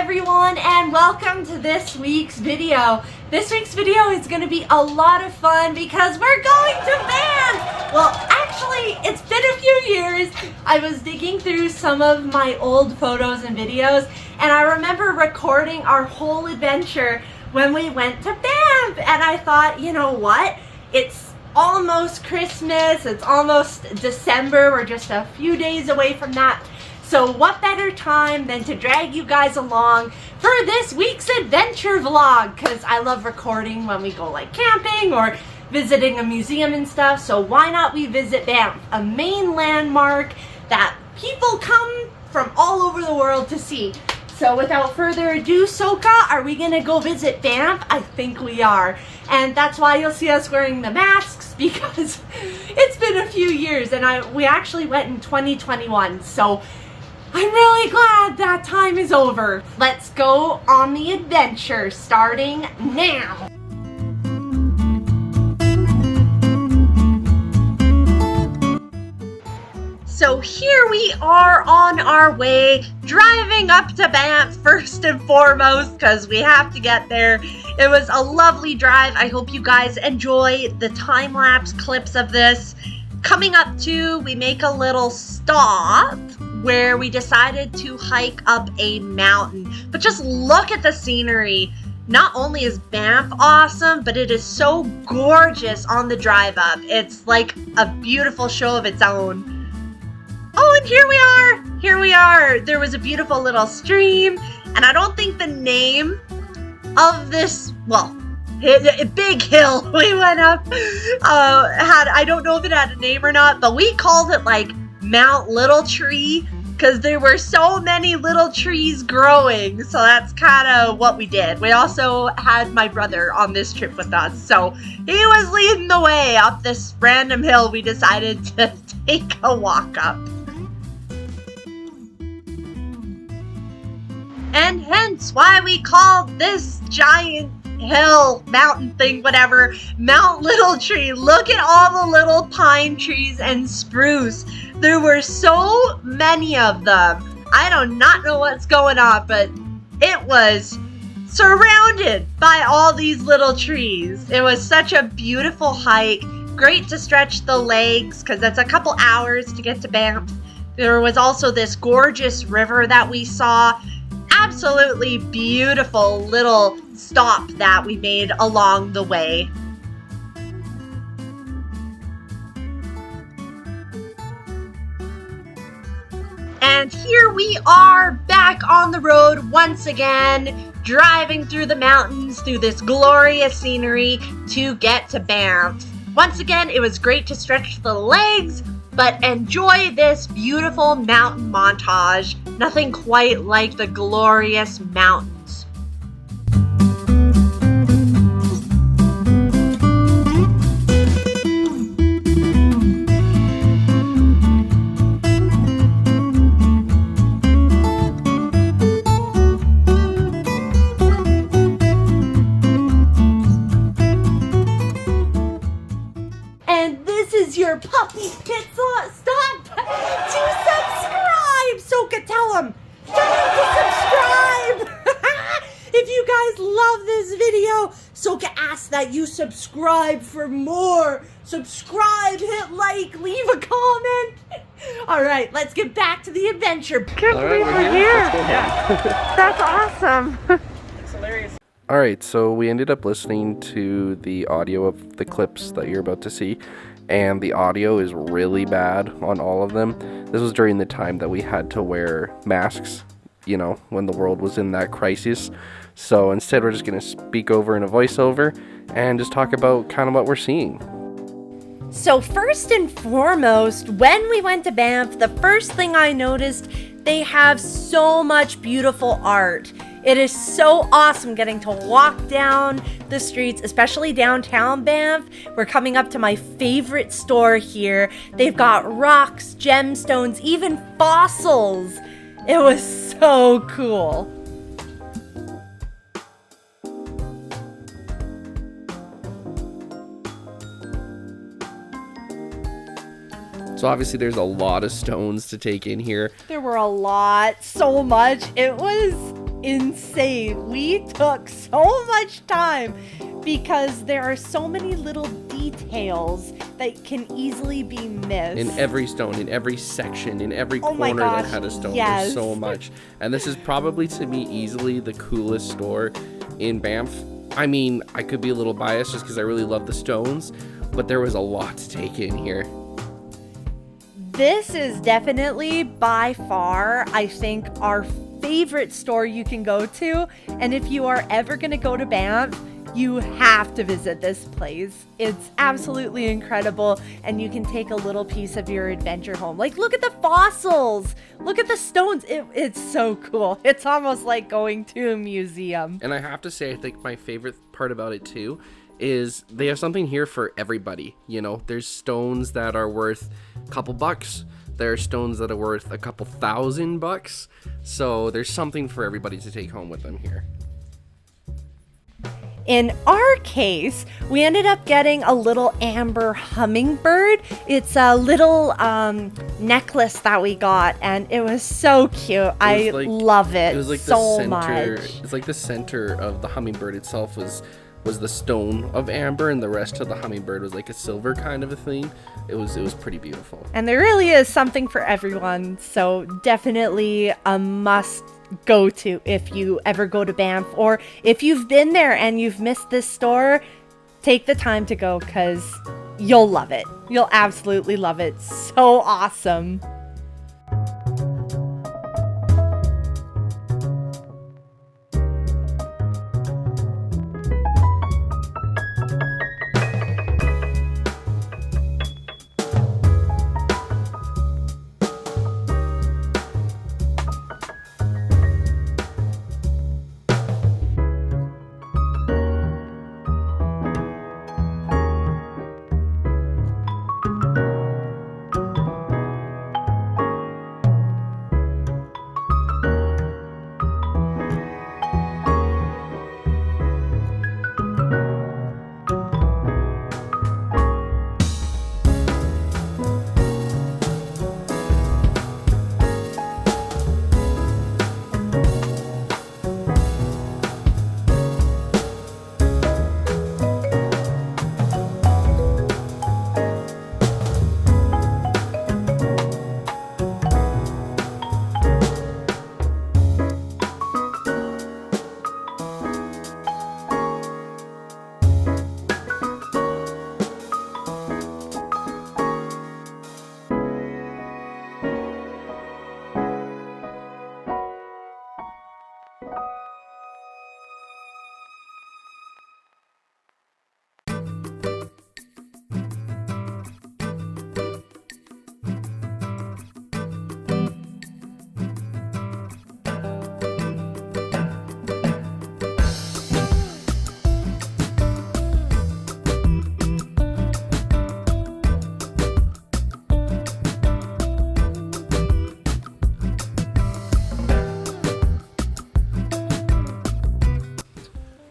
everyone, and welcome to this week's video. This week's video is going to be a lot of fun because we're going to Banff! Well, actually, it's been a few years. I was digging through some of my old photos and videos, and I remember recording our whole adventure when we went to Banff, and I thought, you know what? It's almost Christmas, it's almost December, we're just a few days away from that. So what better time than to drag you guys along for this week's adventure vlog, because I love recording when we go like camping or visiting a museum and stuff. So why not we visit Banff, a main landmark that people come from all over the world to see. So without further ado, Sokah, are we gonna go visit Banff? I think we are. And that's why you'll see us wearing the masks, because it's been a few years and we actually went in 2021. So I'm really glad that time is over. Let's go on the adventure, starting now. So here we are on our way, driving up to Banff first and foremost, because we have to get there. It was a lovely drive. I hope you guys enjoy the time-lapse clips of this. Coming up to, we make a little stop where we decided to hike up a mountain. But just look at the scenery. Not only is Banff awesome, but it is so gorgeous on the drive up. It's like a beautiful show of its own. Oh, and here we are! Here we are! There was a beautiful little stream, and I don't think the name of this, well, a big hill we went up, I don't know if it had a name or not, but we called it like Mount Little Tree, because there were so many little trees growing, so that's kind of what we did. We also had my brother on this trip with us, so he was leading the way up this random hill we decided to take a walk up. And hence why we called this giant hill, mountain thing, whatever, Mount Little Tree. Look at all the little pine trees and spruce. There were so many of them. I do not know what's going on, but it was surrounded by all these little trees. It was such a beautiful hike. Great to stretch the legs, because that's a couple hours to get to Banff. There was also this gorgeous river that we saw. Absolutely beautiful little stop that we made along the way. And here we are back on the road once again, driving through the mountains, through this glorious scenery to get to Banff. Once again, it was great to stretch the legs, but enjoy this beautiful mountain montage. Nothing quite like the glorious mountains. And this is your puppy pit stop to subscribe. Sokah, tell them. Tell them to subscribe. If you guys love this video, Sokah asks that you subscribe for more. Subscribe, hit like, leave a comment. All right, let's get back to the adventure. Can't believe we're here. That's awesome. It's hilarious. Alright, so we ended up listening to the audio of the clips that you're about to see, and the audio is really bad on all of them. This was during the time that we had to wear masks, you know, when the world was in that crisis. So instead we're just going to speak over in a voiceover and just talk about kind of what we're seeing. So first and foremost, when we went to Banff, the first thing I noticed, they have so much beautiful art. It is so awesome getting to walk down the streets, especially downtown Banff. We're coming up to my favorite store here. They've got rocks, gemstones, even fossils. It was so cool. So obviously there's a lot of stones to take in here. There were a lot, so much. It was insane. We took so much time because there are so many little details that can easily be missed. In every stone, in every section, in every Oh my corner gosh, that had a stone. yes. There's so much. And this is probably, to me, easily the coolest store in Banff. I mean, I could be a little biased just because I really love the stones, but there was a lot to take in here. This is definitely by far, I think, our favorite store you can go to. And if you are ever going to go to Banff, you have to visit this place. It's absolutely incredible, and you can take a little piece of your adventure home. Like, look at the fossils. Look at the stones. It's so cool. It's almost like going to a museum. And I have to say, I think my favorite part about it too is they have something here for everybody. You know, there's stones that are worth a couple bucks. There are stones that are worth a couple $1,000. So there's something for everybody to take home with them here. In our case, we ended up getting a little amber hummingbird. It's a little necklace that we got, and it was so cute. I love it. It was like so the center. much. It's like the center of the hummingbird itself was the stone of amber, and the rest of the hummingbird was like a silver kind of a thing. It was pretty beautiful. And there really is something for everyone, so definitely a must go to if you ever go to Banff, or if you've been there and you've missed this store, take the time to go because you'll love it. You'll absolutely love it. So awesome.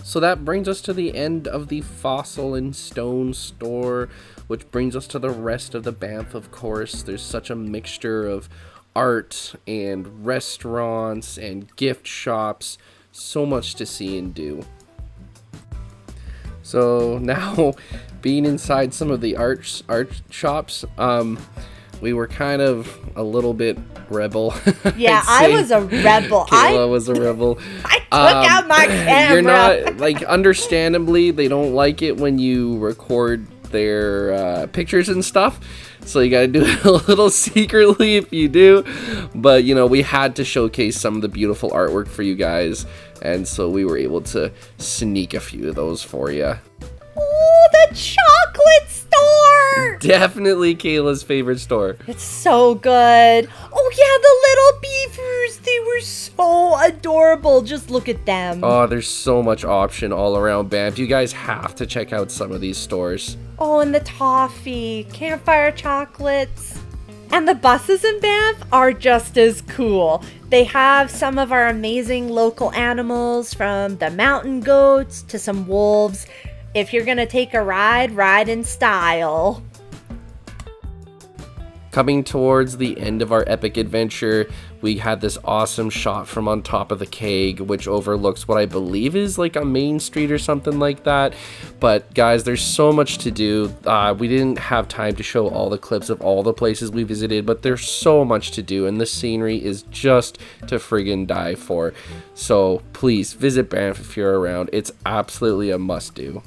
So that brings us to the end of the fossil and stone store, which brings us to the rest of the Banff, of course. There's such a mixture of art and restaurants and gift shops, so much to see and do. So now, being inside some of the art shops, we were kind of a little bit rebel. Yeah, I was a rebel. Kayla was a rebel. I took out my camera. You're not, like, understandably, they don't like it when you record their pictures and stuff. So you gotta do it a little secretly if you do. But, you know, we had to showcase some of the beautiful artwork for you guys. And so we were able to sneak a few of those for you. Oh, the chocolate store! Definitely Kayla's favorite store. It's so good. Oh yeah, the little beavers. They were so adorable. Just look at them. Oh, there's so much option all around Banff. You guys have to check out some of these stores. Oh, and the toffee, campfire chocolates. And the buses in Banff are just as cool. They have some of our amazing local animals, from the mountain goats to some wolves. If you're gonna take a ride, ride in style. Coming towards the end of our epic adventure, We had this awesome shot from on top of the keg, which overlooks what I believe is like a main street or something like that. But guys, there's so much to do. We didn't have time to show all the clips of all the places we visited, but there's so much to do, and the scenery is just to friggin' die for. So please visit Banff if you're around. It's absolutely a must-do.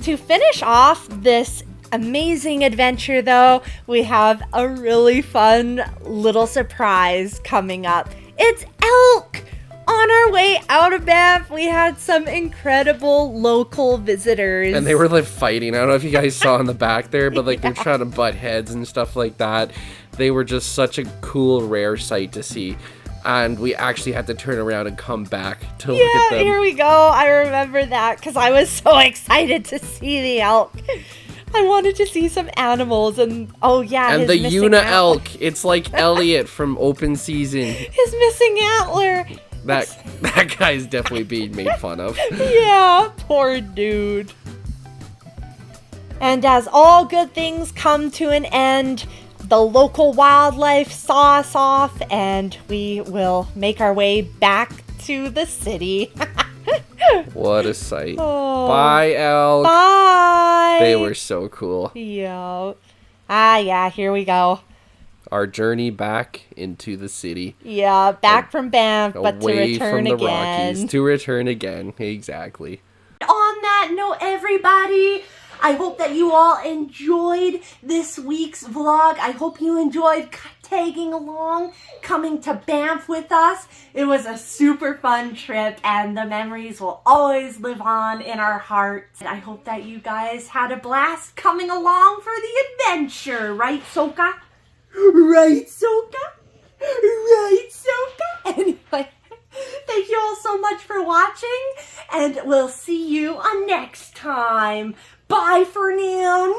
To finish off this amazing adventure, though, we have a really fun little surprise coming up. It's elk! On our way out of Banff, we had some incredible local visitors. And they were like fighting. I don't know if you guys saw in the back there, but like they're trying to butt heads and stuff like that. They were just such a cool, rare sight to see. And we actually had to turn around and come back to look at them. Yeah, here we go. I remember that because I was so excited to see the elk. I wanted to see some animals, and oh yeah, and his the missing Una antler. elk. It's like Elliot from Open Season. His missing antler. That guy's definitely being made fun of. Yeah, poor dude. And as all good things come to an end, the local wildlife saw us off, and we will make our way back to the city. What a sight. Oh, Bye, elk. bye. They were so cool. Yeah. Yeah, here we go. Our journey back into the city. Yeah, back from Banff, but to Away return from the again. Rockies. To return again. Exactly. On that note, everybody, I hope that you all enjoyed this week's vlog. I hope you enjoyed tagging along, coming to Banff with us. It was a super fun trip, and the memories will always live on in our hearts. I hope that you guys had a blast coming along for the adventure, right, Sokah? Right, Sokah? Right, Sokah? Anyway, thank you all so much for watching, and we'll see you on next time. Bye for now.